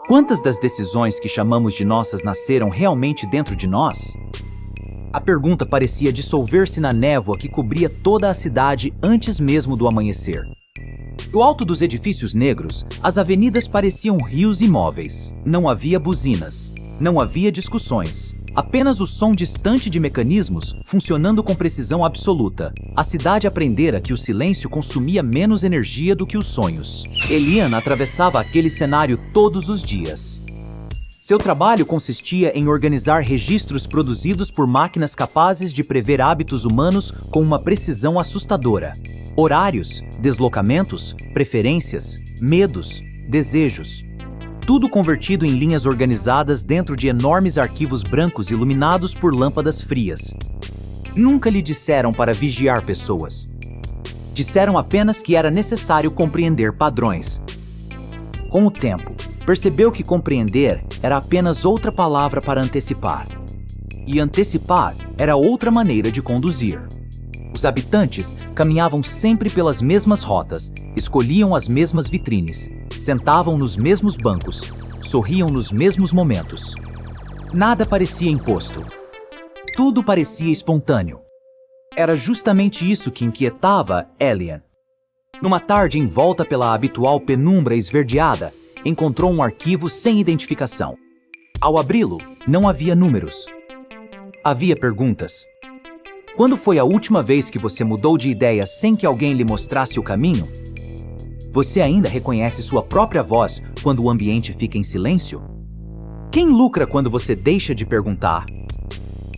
Quantas das decisões que chamamos de nossas nasceram realmente dentro de nós? A pergunta parecia dissolver-se na névoa que cobria toda a cidade antes mesmo do amanhecer. Do alto dos edifícios negros, as avenidas pareciam rios imóveis. Não havia buzinas, não havia discussões. Apenas o som distante de mecanismos funcionando com precisão absoluta. A cidade aprendera que o silêncio consumia menos energia do que os sonhos. Elian atravessava aquele cenário todos os dias. Seu trabalho consistia em organizar registros produzidos por máquinas capazes de prever hábitos humanos com uma precisão assustadora. Horários, deslocamentos, preferências, medos, desejos. Tudo convertido em linhas organizadas dentro de enormes arquivos brancos iluminados por lâmpadas frias. Nunca lhe disseram para vigiar pessoas. Disseram apenas que era necessário compreender padrões. Com o tempo, percebeu que compreender era apenas outra palavra para antecipar. E antecipar era outra maneira de conduzir. Os habitantes caminhavam sempre pelas mesmas rotas, escolhiam as mesmas vitrines, sentavam nos mesmos bancos, sorriam nos mesmos momentos. Nada parecia imposto. Tudo parecia espontâneo. Era justamente isso que inquietava Elian. Numa tarde envolta pela habitual penumbra esverdeada, encontrou um arquivo sem identificação. Ao abri-lo, não havia números. Havia perguntas. Quando foi a última vez que você mudou de ideia sem que alguém lhe mostrasse o caminho? Você ainda reconhece sua própria voz quando o ambiente fica em silêncio? Quem lucra quando você deixa de perguntar?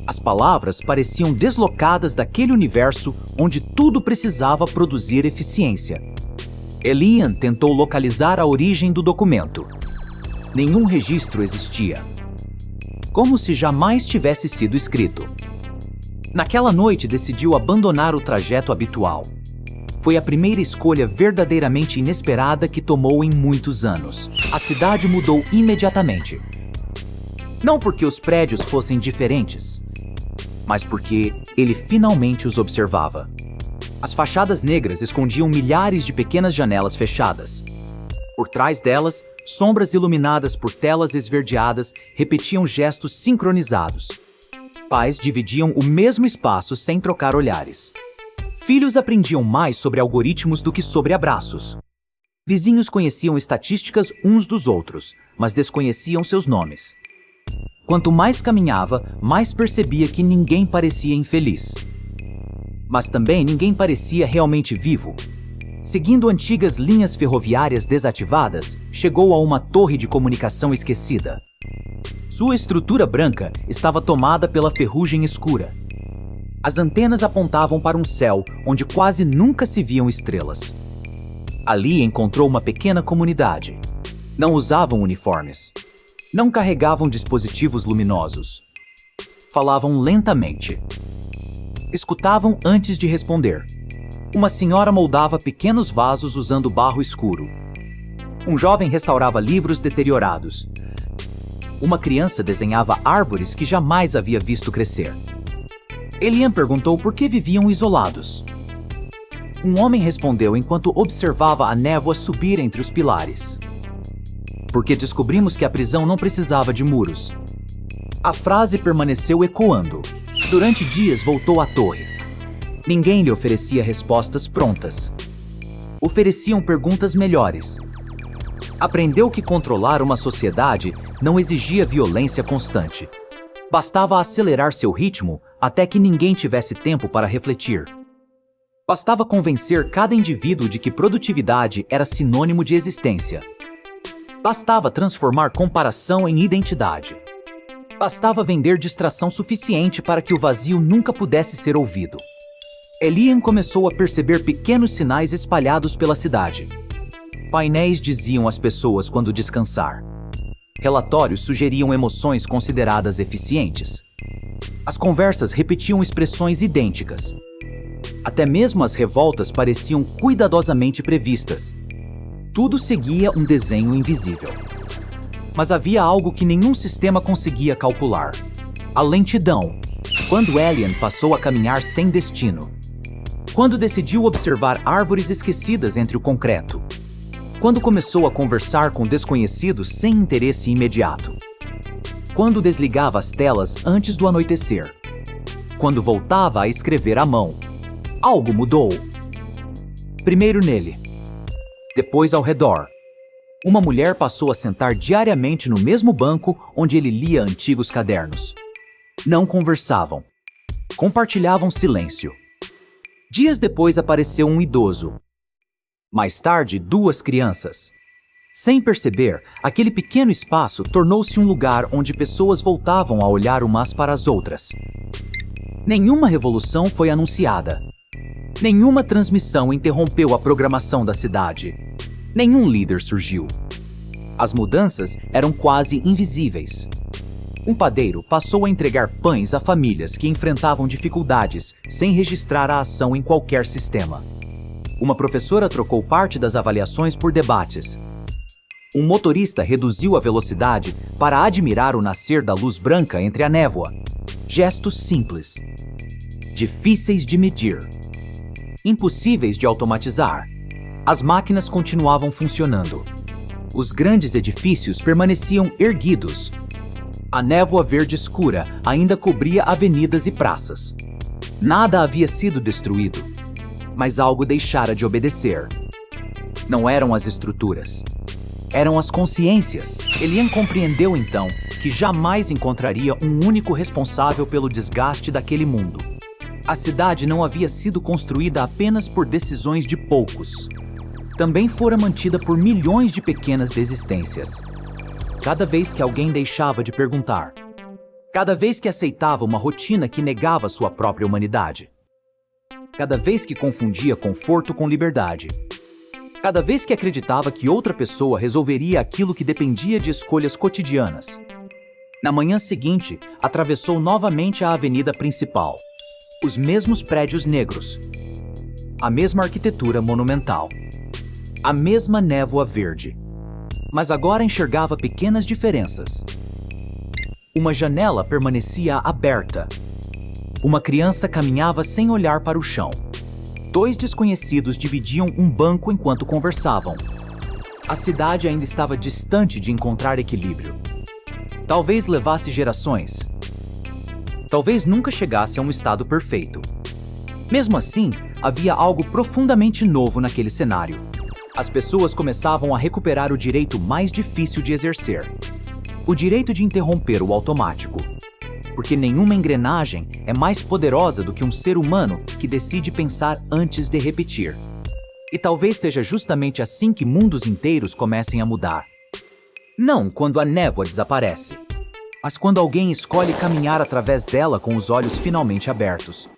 As palavras pareciam deslocadas daquele universo onde tudo precisava produzir eficiência. Elian tentou localizar a origem do documento. Nenhum registro existia. Como se jamais tivesse sido escrito. Naquela noite decidiu abandonar o trajeto habitual. Foi a primeira escolha verdadeiramente inesperada que tomou em muitos anos. A cidade mudou imediatamente. Não porque os prédios fossem diferentes, mas porque ele finalmente os observava. As fachadas negras escondiam milhares de pequenas janelas fechadas. Por trás delas, sombras iluminadas por telas esverdeadas repetiam gestos sincronizados. Pais dividiam o mesmo espaço sem trocar olhares. Filhos aprendiam mais sobre algoritmos do que sobre abraços. Vizinhos conheciam estatísticas uns dos outros, mas desconheciam seus nomes. Quanto mais caminhava, mais percebia que ninguém parecia infeliz. Mas também ninguém parecia realmente vivo. Seguindo antigas linhas ferroviárias desativadas, chegou a uma torre de comunicação esquecida. Sua estrutura branca estava tomada pela ferrugem escura. As antenas apontavam para um céu onde quase nunca se viam estrelas. Ali encontrou uma pequena comunidade. Não usavam uniformes. Não carregavam dispositivos luminosos. Falavam lentamente. Escutavam antes de responder. Uma senhora moldava pequenos vasos usando barro escuro. Um jovem restaurava livros deteriorados. Uma criança desenhava árvores que jamais havia visto crescer. Elian perguntou por que viviam isolados. Um homem respondeu enquanto observava a névoa subir entre os pilares. Porque descobrimos que a prisão não precisava de muros. A frase permaneceu ecoando. Durante dias voltou à torre. Ninguém lhe oferecia respostas prontas. Ofereciam perguntas melhores. Aprendeu que controlar uma sociedade não exigia violência constante. Bastava acelerar seu ritmo até que ninguém tivesse tempo para refletir. Bastava convencer cada indivíduo de que produtividade era sinônimo de existência. Bastava transformar comparação em identidade. Bastava vender distração suficiente para que o vazio nunca pudesse ser ouvido. Elian começou a perceber pequenos sinais espalhados pela cidade. Painéis diziam às pessoas quando descansar. Relatórios sugeriam emoções consideradas eficientes. As conversas repetiam expressões idênticas. Até mesmo as revoltas pareciam cuidadosamente previstas. Tudo seguia um desenho invisível. Mas havia algo que nenhum sistema conseguia calcular: a lentidão. Quando Elian passou a caminhar sem destino. Quando decidiu observar árvores esquecidas entre o concreto. Quando começou a conversar com desconhecidos sem interesse imediato. Quando desligava as telas antes do anoitecer. Quando voltava a escrever à mão. Algo mudou. Primeiro nele. Depois ao redor. Uma mulher passou a sentar diariamente no mesmo banco onde ele lia antigos cadernos. Não conversavam. Compartilhavam silêncio. Dias depois apareceu um idoso. Mais tarde, 2 crianças. Sem perceber, aquele pequeno espaço tornou-se um lugar onde pessoas voltavam a olhar umas para as outras. Nenhuma revolução foi anunciada. Nenhuma transmissão interrompeu a programação da cidade. Nenhum líder surgiu. As mudanças eram quase invisíveis. Um padeiro passou a entregar pães a famílias que enfrentavam dificuldades sem registrar a ação em qualquer sistema. Uma professora trocou parte das avaliações por debates. Um motorista reduziu a velocidade para admirar o nascer da luz branca entre a névoa. Gestos simples. Difíceis de medir. Impossíveis de automatizar. As máquinas continuavam funcionando. Os grandes edifícios permaneciam erguidos. A névoa verde escura ainda cobria avenidas e praças. Nada havia sido destruído, mas algo deixara de obedecer. Não eram as estruturas. Eram as consciências. Elian compreendeu então que jamais encontraria um único responsável pelo desgaste daquele mundo. A cidade não havia sido construída apenas por decisões de poucos. Também fora mantida por milhões de pequenas desistências. Cada vez que alguém deixava de perguntar. Cada vez que aceitava uma rotina que negava sua própria humanidade. Cada vez que confundia conforto com liberdade. Cada vez que acreditava que outra pessoa resolveria aquilo que dependia de escolhas cotidianas. Na manhã seguinte, atravessou novamente a avenida principal. Os mesmos prédios negros. A mesma arquitetura monumental. A mesma névoa verde. Mas agora enxergava pequenas diferenças. Uma janela permanecia aberta. Uma criança caminhava sem olhar para o chão. 2 desconhecidos dividiam um banco enquanto conversavam. A cidade ainda estava distante de encontrar equilíbrio. Talvez levasse gerações. Talvez nunca chegasse a um estado perfeito. Mesmo assim, havia algo profundamente novo naquele cenário. As pessoas começavam a recuperar o direito mais difícil de exercer. O direito de interromper o automático. Porque nenhuma engrenagem é mais poderosa do que um ser humano que decide pensar antes de repetir. E talvez seja justamente assim que mundos inteiros comecem a mudar. Não quando a névoa desaparece, mas quando alguém escolhe caminhar através dela com os olhos finalmente abertos.